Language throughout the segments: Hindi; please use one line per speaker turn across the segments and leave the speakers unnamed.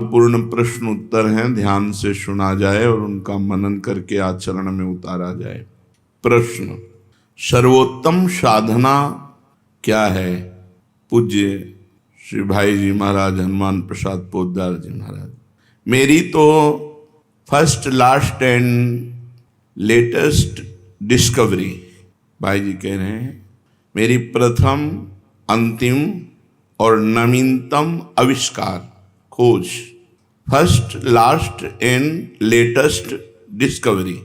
पूर्ण प्रश्न उत्तर हैं, ध्यान से सुना जाए और उनका मनन करके आचरण में उतारा जाए। प्रश्न, सर्वोत्तम साधना क्या है? पूज्य श्री भाई जी महाराज हनुमान प्रसाद पोद्दार जी महाराज। मेरी तो first, last and latest discovery, भाई जी कह रहे हैं, मेरी प्रथम, अंतिम और नवीनतम आविष्कार, खोज, first, last and latest discovery,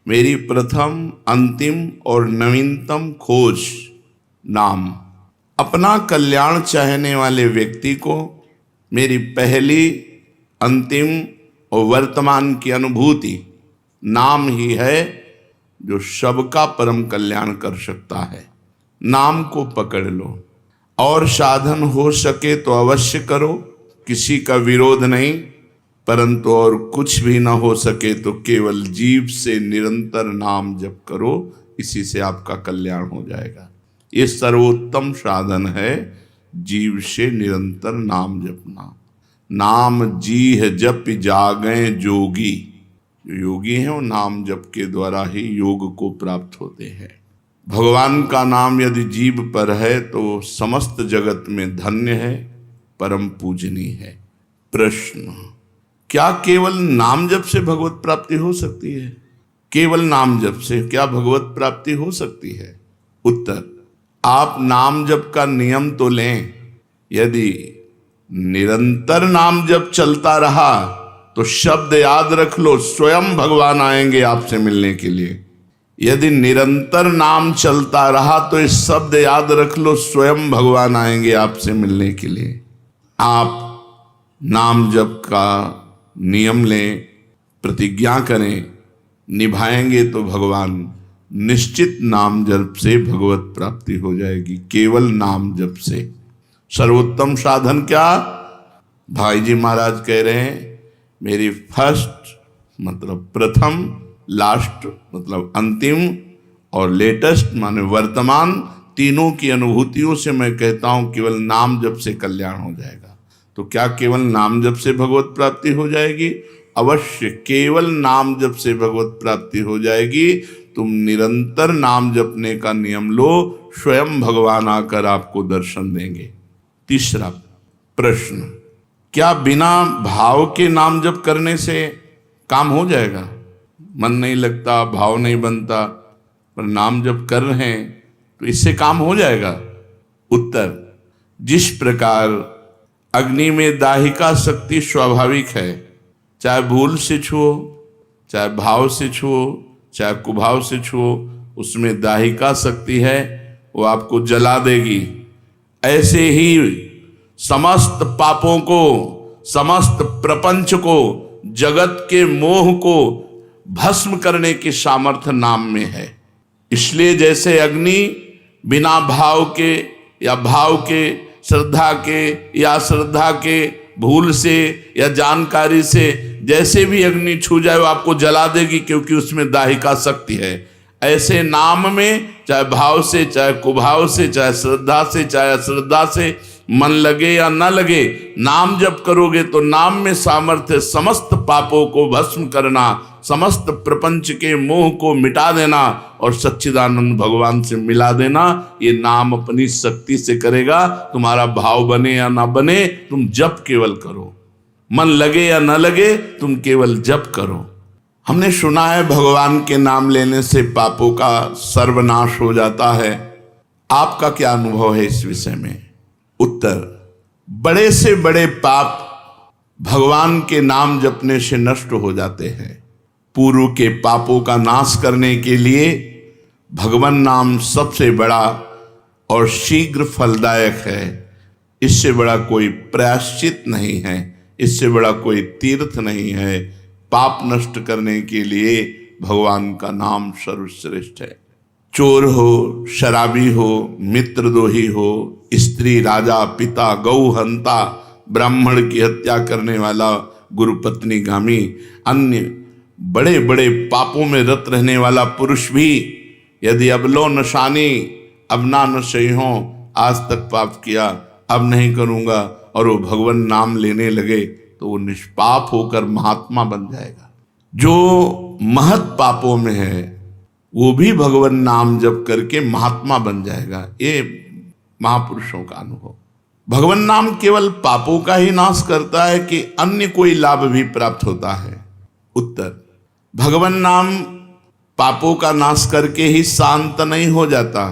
मेरी प्रथम, अंतिम और नवीनतम खोज, नाम। अपना कल्याण चाहने वाले व्यक्ति को मेरी पहली, अंतिम और वर्तमान की अनुभूति नाम ही है जो सबका परम कल्याण कर सकता है। नाम को पकड़ लो और साधन हो सके तो अवश्य करो, किसी का विरोध नहीं, परंतु और कुछ भी ना हो सके तो केवल जीव से निरंतर नाम जप करो, इसी से आपका कल्याण हो जाएगा। ये सर्वोत्तम साधन है, जीव से निरंतर नाम जपना। नाम जीह जप जागें जोगी, जो योगी हैं वो नाम जप के द्वारा ही योग को प्राप्त होते हैं। भगवान का नाम यदि जीव पर है तो समस्त जगत में धन्य है, परम पूजनीय है। प्रश्न, क्या केवल नाम जप से भगवत प्राप्ति हो सकती है? केवल नाम जप से क्या भगवत प्राप्ति हो सकती है? उत्तर, आप नाम जप का नियम तो लें, यदि निरंतर नाम जप चलता रहा तो शब्द याद रख लो, स्वयं भगवान आएंगे आपसे मिलने के लिए। यदि निरंतर नाम चलता रहा तो इस शब्द याद रख लो, स्वयं भगवान आएंगे आपसे मिलने के लिए। आप नाम जप का नियम लें, प्रतिज्ञा करें, निभाएंगे तो भगवान निश्चित नाम जप से भगवत प्राप्ति हो जाएगी, केवल नाम जप से। सर्वोत्तम साधन क्या? भाई जी महाराज कह रहे हैं, मेरी फर्स्ट मतलब प्रथम, लास्ट मतलब अंतिम और लेटेस्ट माने वर्तमान, तीनों की अनुभूतियों से मैं कहता हूं केवल नाम जप से कल्याण हो जाएगा। तो क्या केवल नाम जप से भगवत प्राप्ति हो जाएगी? अवश्य केवल नाम जप से भगवत प्राप्ति हो जाएगी। तुम निरंतर नाम जपने का नियम लो, स्वयं भगवान आकर आपको दर्शन देंगे। तीसरा प्रश्न, क्या बिना भाव के नाम जप करने से काम हो जाएगा? मन नहीं लगता, भाव नहीं बनता, पर नाम जप कर रहे हैं तो इससे काम हो जाएगा? उत्तर, जिस प्रकार अग्नि में दाहिका शक्ति स्वाभाविक है, चाहे भूल से छुओ, चाहे भाव से छुओ, चाहे कुभाव से छुओ, उसमें दाहिका शक्ति है, वो आपको जला देगी। ऐसे ही समस्त पापों को, समस्त प्रपंच को, जगत के मोह को भस्म करने की सामर्थ्य नाम में है। इसलिए जैसे अग्नि बिना भाव के या भाव के, श्रद्धा के या श्रद्धा के, भूल से या जानकारी से, जैसे भी अग्नि छू जाए वो आपको जला देगी, क्योंकि उसमें दाहिका शक्ति है। ऐसे नाम में चाहे भाव से, चाहे कुभाव से, चाहे श्रद्धा से, चाहे अश्रद्धा से, मन लगे या न लगे, नाम जप करोगे तो नाम में सामर्थ्य समस्त पापों को भस्म करना, समस्त प्रपंच के मोह को मिटा देना और सच्चिदानंद भगवान से मिला देना। ये नाम अपनी शक्ति से करेगा। तुम्हारा भाव बने या ना बने, तुम जप केवल करो, मन लगे या न लगे, तुम केवल जप करो। हमने सुना है भगवान के नाम लेने से पापों का सर्वनाश हो जाता है। आपका क्या अनुभव है इस विषय में? उत्तर, बड़े से बड़े पाप भगवान के नाम जपने से नष्ट हो जाते हैं। पूर्व के पापों का नाश करने के लिए भगवान नाम सबसे बड़ा और शीघ्र फलदायक है। इससे बड़ा कोई प्रायश्चित नहीं है, इससे बड़ा कोई तीर्थ नहीं है। पाप नष्ट करने के लिए भगवान का नाम सर्वश्रेष्ठ है। चोर हो, शराबी हो, मित्रद्रोही हो, स्त्री, राजा, पिता, गौ हंता, ब्राह्मण की हत्या करने वाला, गुरुपत्नी गामी, अन्य बड़े बड़े पापों में रत रहने वाला पुरुष भी यदि अब लो नशानी, अब ना नशे हों, आज तक पाप किया, अब नहीं करूँगा, और वो भगवान नाम लेने लगे, तो वो निष्पाप होकर महात्मा बन जाएगा। जो महत पापों में है वो भी भगवान नाम जप करके महात्मा बन जाएगा। ये महापुरुषों का अनुभव। भगवान नाम केवल पापों का ही नाश करता है कि अन्य कोई लाभ भी प्राप्त होता है? उत्तर, भगवान नाम पापों का नाश करके ही शांत नहीं हो जाता।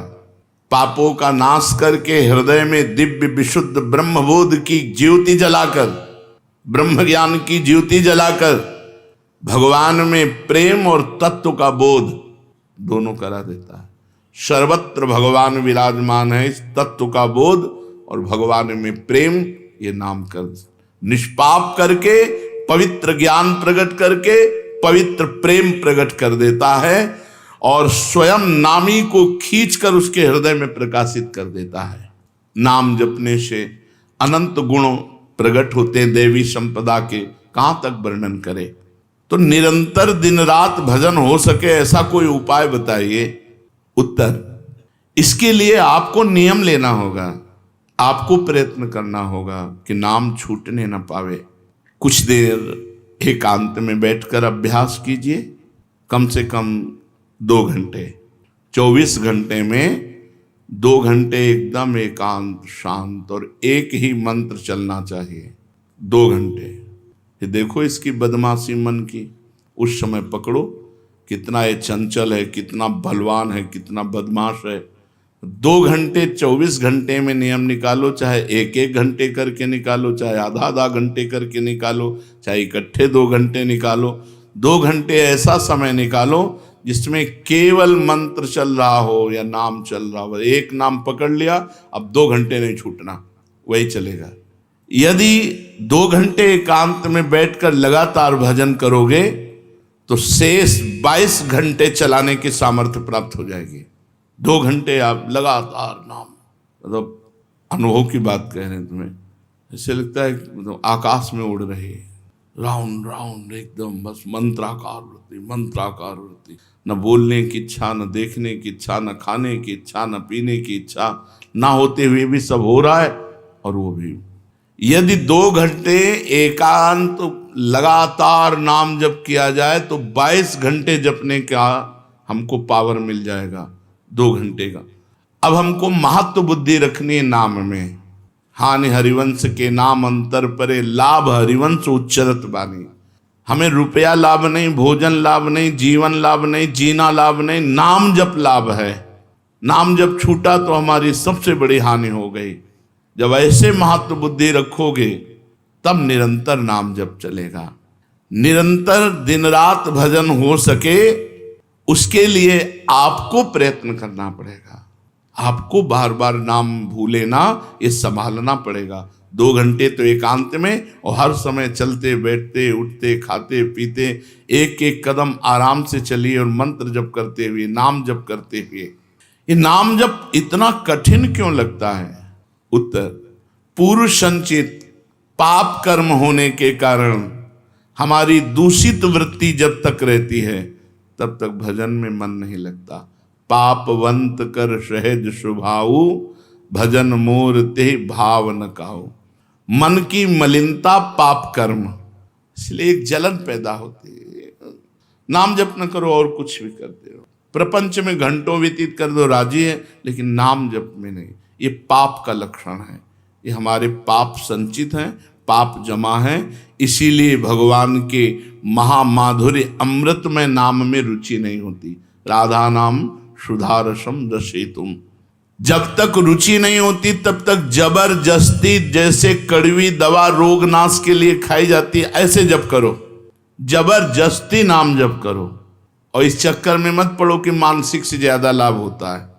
पापों का नाश करके हृदय में दिव्य विशुद्ध ब्रह्मबोध की ज्योति जलाकर, ब्रह्म ज्ञान की ज्योति जलाकर भगवान में प्रेम और तत्व का बोध दोनों करा देता है। सर्वत्र भगवान विराजमान है, इस तत्व का बोध और भगवान में प्रेम, ये नाम कर निष्पाप करके पवित्र ज्ञान प्रकट करके पवित्र प्रेम प्रकट कर देता है और स्वयं नामी को खींचकर उसके हृदय में प्रकाशित कर देता है। नाम जपने से अनंत गुण प्रकट होते हैं देवी संपदा के, कहां तक वर्णन करें। तो निरंतर दिन रात भजन हो सके ऐसा कोई उपाय बताइए। उत्तर, इसके लिए आपको नियम लेना होगा, आपको प्रयत्न करना होगा कि नाम छूटने न पावे। कुछ देर एकांत में बैठकर अभ्यास कीजिए, कम से कम 2 घंटे। 24 घंटे में 2 घंटे एकदम एकांत शांत और एक ही मंत्र चलना चाहिए। 2 घंटे। ये देखो इसकी बदमाशी मन की, उस समय पकड़ो कितना ये चंचल है, कितना बलवान है, कितना बदमाश है। 2 घंटे 24 घंटे में नियम निकालो, चाहे 1-1 घंटे करके निकालो, चाहे आधा घंटे करके निकालो, चाहे इकट्ठे 2 घंटे निकालो। 2 घंटे ऐसा समय निकालो जिसमें केवल मंत्र चल रहा हो या नाम चल रहा हो। एक नाम पकड़ लिया, अब 2 घंटे नहीं छूटना, वही चलेगा। यदि 2 घंटे एकांत में बैठकर लगातार भजन करोगे तो शेष 22 घंटे चलाने की सामर्थ्य प्राप्त हो जाएगी। 2 घंटे आप लगातार नाम, मतलब अनुभव की बात कह रहे हैं तुम्हें, ऐसे लगता है मतलब आकाश में उड़ रही है, राउंड राउंड एकदम, बस मंत्राकार वृत्ति, न बोलने की इच्छा, न देखने की इच्छा, न खाने की इच्छा, न पीने की इच्छा, ना होते हुए भी सब हो रहा है। और वो भी यदि 2 घंटे एकांत लगातार नाम जप किया जाए तो 22 घंटे जपने का हमको पावर मिल जाएगा 2 घंटे का। अब हमको महत्व बुद्धि रखनी है नाम में। हानि हरिवंश के नाम अंतर परे, लाभ हरिवंश उच्चरत बानी। हमें रुपया लाभ नहीं, भोजन लाभ नहीं, जीवन लाभ नहीं, जीना लाभ नहीं, नाम जप लाभ है। नाम जब छूटा तो हमारी सबसे बड़ी हानि हो गई। जब ऐसे महत्व बुद्धि रखोगे तब निरंतर नाम जप चलेगा। निरंतर दिन रात भजन हो सके उसके लिए आपको प्रयत्न करना पड़ेगा। आपको बार बार नाम भूले ना, ये संभालना पड़ेगा। 2 घंटे तो एकांत में, और हर समय चलते बैठते उठते खाते पीते एक एक कदम आराम से चलिए और मंत्र जप करते हुए, नाम जप करते हुए। ये नाम जप इतना कठिन क्यों लगता है? उत्तर, पूर्व संचित पाप कर्म होने के कारण हमारी दूषित वृत्ति जब तक रहती है तब तक भजन में मन नहीं लगता। पापवंत कर सहज स्वभाऊ, भजन मोर ते भाव न काऊ। मन की मलिनता पाप कर्म, इसलिए एक जलन पैदा होती है। नाम जप न करो और कुछ भी करते हो, प्रपंच में घंटों व्यतीत कर दो, राजी है, लेकिन नाम जप में नहीं। ये पाप का लक्षण है। ये हमारे पाप संचित हैं, पाप जमा है। इसीलिए भगवान के महामाधुर्य अमृत में नाम में रुचि नहीं होती। राधा नाम सुधारसम रसेतुम। जब तक रुचि नहीं होती तब तक जबरदस्ती, जैसे कड़वी दवा रोग नाश के लिए खाई जाती है, ऐसे जप करो, जबरदस्ती नाम जप करो। और इस चक्कर में मत पड़ो कि मानसिक से ज्यादा लाभ होता है।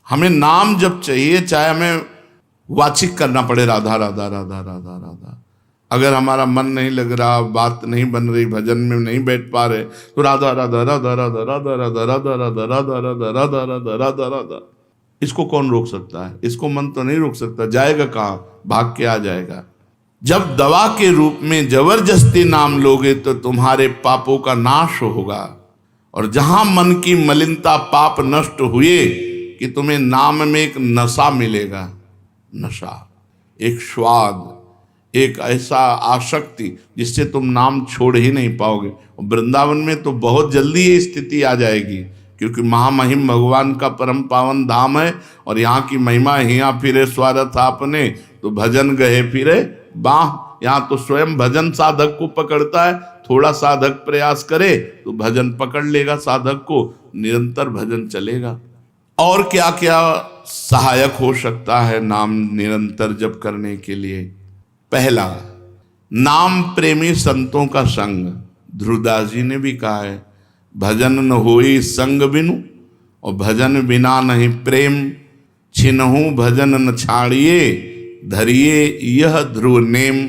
हमें नाम जप चाहिए, चाहे हमें वाचिक करना पड़े राधा राधा राधा राधा राधा। अगर हमारा मन नहीं लग रहा, बात नहीं बन रही, भजन में नहीं बैठ पा रहे, तो राधा राधा राधा राधा राधा राधा राधा राधा राधा राधा राधा राधा राधा राधा। इसको कौन रोक सकता है? इसको मन तो नहीं रोक सकता, जाएगा कहाँ, भाग के आ जाएगा। जब दवा के रूप में जबरदस्ती नाम लोगे तो तुम्हारे पापों का नाश होगा। और जहां मन की मलिनता पाप नष्ट हुए कि तुम्हें नाम में एक नशा मिलेगा, नशा, एक स्वाद, एक ऐसा आसक्ति जिससे तुम नाम छोड़ ही नहीं पाओगे। वृंदावन में तो बहुत जल्दी ये स्थिति आ जाएगी, क्योंकि महामहिम भगवान का परम पावन धाम है और यहाँ की महिमा हिया फिरे स्वार्थ आपने, तो भजन गए फिरे बाह। यहाँ तो स्वयं भजन साधक को पकड़ता है, थोड़ा साधक प्रयास करे तो भजन पकड़ लेगा साधक को, निरंतर भजन चलेगा। और क्या क्या सहायक हो सकता है नाम निरंतर जप करने के लिए? पहला, नाम प्रेमी संतों का संग। ध्रुवदास जी ने भी कहा है, भजन न होई संग बिनु, और भजन बिना नहीं प्रेम, छिनहु भजन न छाड़िए, धरिए यह ध्रुव नेम।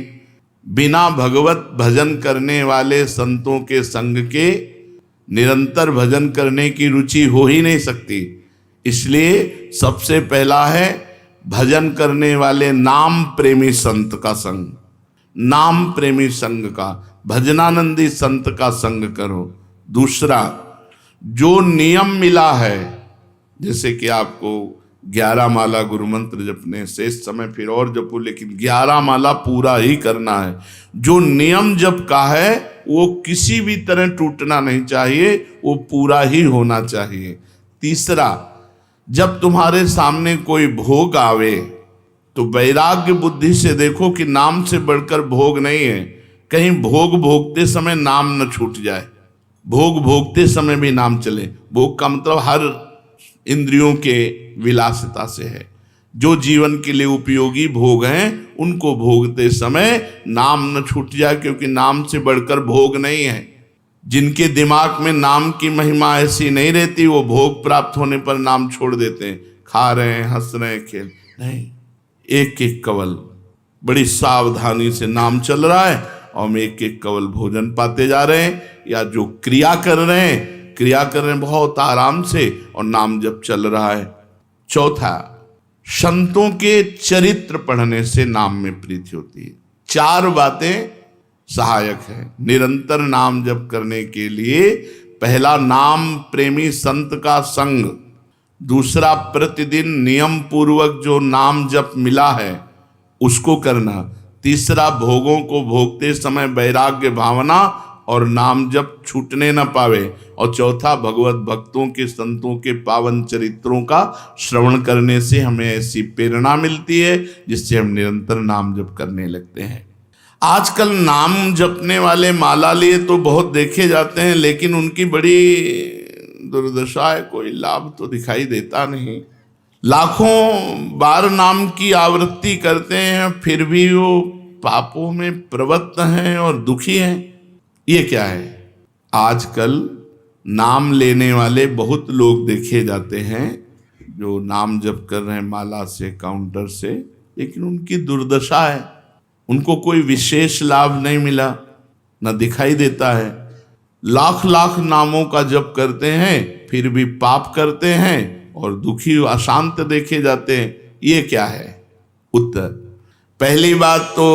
बिना भगवत भजन करने वाले संतों के संग के निरंतर भजन करने की रुचि हो ही नहीं सकती। इसलिए सबसे पहला है भजन करने वाले नाम प्रेमी संत का संग। नाम प्रेमी संग का, भजनानंदी संत का संग करो। दूसरा, जो नियम मिला है, जैसे कि आपको 11 माला गुरु मंत्र जपने, शेष समय फिर और जपो, लेकिन 11 माला पूरा ही करना है। जो नियम जप का है वो किसी भी तरह टूटना नहीं चाहिए, वो पूरा ही होना चाहिए। तीसरा, जब तुम्हारे सामने कोई भोग आवे तो वैराग्य बुद्धि से देखो कि नाम से बढ़कर भोग नहीं है। कहीं भोग भोगते समय नाम न छूट जाए, भोग भोगते समय भी नाम चले। भोग का मतलब हर इंद्रियों के विलासिता से है। जो जीवन के लिए उपयोगी भोग हैं उनको भोगते समय नाम न छूट जाए, क्योंकि नाम से बढ़कर भोग नहीं है। जिनके दिमाग में नाम की महिमा ऐसी नहीं रहती, वो भोग प्राप्त होने पर नाम छोड़ देते हैं। खा रहे हैं, हंस रहे हैं, खेल नहीं, एक एक कवल बड़ी सावधानी से नाम चल रहा है और हम एक एक कवल भोजन पाते जा रहे हैं, या जो क्रिया कर रहे हैं बहुत आराम से और नाम जब चल रहा है। चौथा, संतों के चरित्र पढ़ने से नाम में प्रीति होती है। 4 बातें सहायक है निरंतर नाम जप करने के लिए। पहला, नाम प्रेमी संत का संग। दूसरा, प्रतिदिन नियम पूर्वक जो नाम जप मिला है उसको करना। तीसरा, भोगों को भोगते समय वैराग्य भावना और नाम जप छूटने न पावे। और चौथा, भगवत भक्तों के संतों के पावन चरित्रों का श्रवण करने से हमें ऐसी प्रेरणा मिलती है जिससे हम निरंतर नाम जप करने लगते हैं। आजकल नाम जपने वाले माला लिए तो बहुत देखे जाते हैं, लेकिन उनकी बड़ी दुर्दशा है, कोई लाभ तो दिखाई देता नहीं। लाखों बार नाम की आवृत्ति करते हैं, फिर भी वो पापों में प्रवृत्त हैं और दुखी हैं। ये क्या है? आजकल नाम लेने वाले बहुत लोग देखे जाते हैं जो नाम जप कर रहे हैं माला से, काउंटर से, लेकिन उनकी दुर्दशा है, उनको कोई विशेष लाभ नहीं मिला, न दिखाई देता है। लाख लाख नामों का जप करते हैं फिर भी पाप करते हैं और दुखी अशांत देखे जाते हैं। ये क्या है? उत्तर, पहली बात तो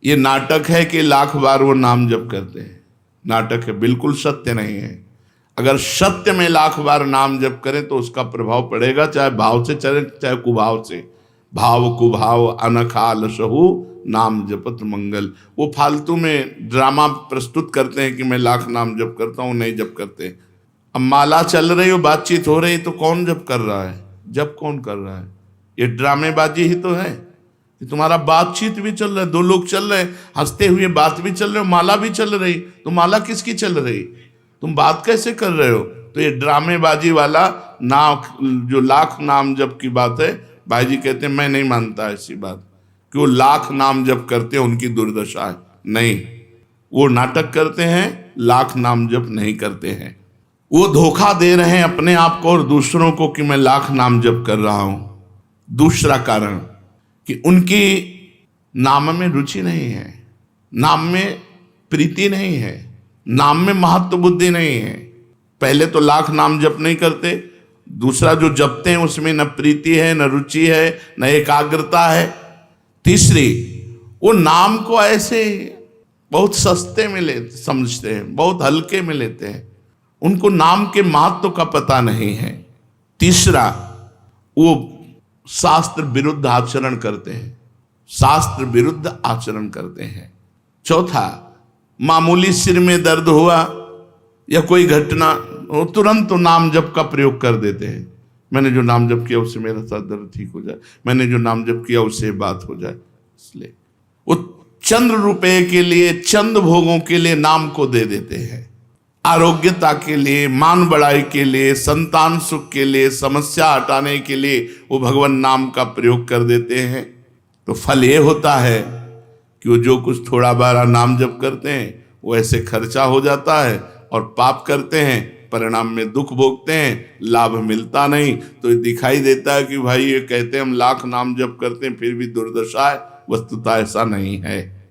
ये नाटक है कि लाख बार वो नाम जप करते हैं। नाटक है, बिल्कुल सत्य नहीं है। अगर सत्य में लाख बार नाम जप करें तो उसका प्रभाव पड़ेगा, चाहे भाव से चले चाहे कुभाव से। भाव कुभाव अनखाल सहु नाम जपत मंगल। वो फालतू में ड्रामा प्रस्तुत करते हैं कि मैं लाख नाम जप करता हूँ, नहीं जप करते। अब माला चल रही हो, बातचीत हो रही, तो कौन जप कर रहा है? जप कौन कर रहा है? ये ड्रामेबाजी ही तो है। तुम्हारा बातचीत भी चल रहा है, 2 लोग चल रहे हैं, हंसते हुए बात भी चल रहे हो, माला भी चल रही, तो माला किसकी चल रही? तुम बात कैसे कर रहे हो? तो ये ड्रामेबाजी वाला जो लाख नाम जप की बात है, भाई जी कहते हैं मैं नहीं मानता ऐसी बात कि वो लाख नाम जप करते हैं उनकी दुर्दशा है। नहीं, वो नाटक करते हैं, लाख नाम जप नहीं करते हैं। वो धोखा दे रहे हैं अपने आप को और दूसरों को कि मैं लाख नाम जप कर रहा हूं। दूसरा कारण कि उनकी नाम में रुचि नहीं है, नाम में प्रीति नहीं है, नाम में महत्व बुद्धि नहीं है। पहले तो लाख नाम जप नहीं करते, दूसरा जो जपते हैं उसमें न प्रीति है, न रुचि है, न एकाग्रता है। तीसरी, वो नाम को ऐसे बहुत सस्ते में समझते हैं, बहुत हल्के में लेते हैं, उनको नाम के महत्व का पता नहीं है। तीसरा, वो शास्त्र विरुद्ध आचरण करते हैं। शास्त्र विरुद्ध आचरण करते हैं। चौथा, मामूली सिर में दर्द हुआ या कोई घटना हो, तुरंत तो नाम जप का प्रयोग कर देते हैं। मैंने जो नाम जप किया उससे मेरा सर दर्द ठीक हो जाए, मैंने जो नाम जप किया उससे बात हो जाए। इसलिए वो चंद रुपए के लिए, चंद भोगों के लिए नाम को दे देते हैं। आरोग्यता के लिए, मान बढ़ाई के लिए, संतान सुख के लिए, समस्या हटाने के लिए वो भगवान नाम का प्रयोग कर देते हैं। तो फल ये होता है कि वो जो कुछ थोड़ा बारा नाम जप करते हैं वो ऐसे खर्चा हो जाता है, और पाप करते हैं, परिणाम में दुख भोगते हैं, लाभ मिलता नहीं। तो ये दिखाई देता है कि भाई ये कहते हैं हम लाख नाम जप करते हैं फिर भी दुर्दशा है, वस्तुतः ऐसा नहीं है।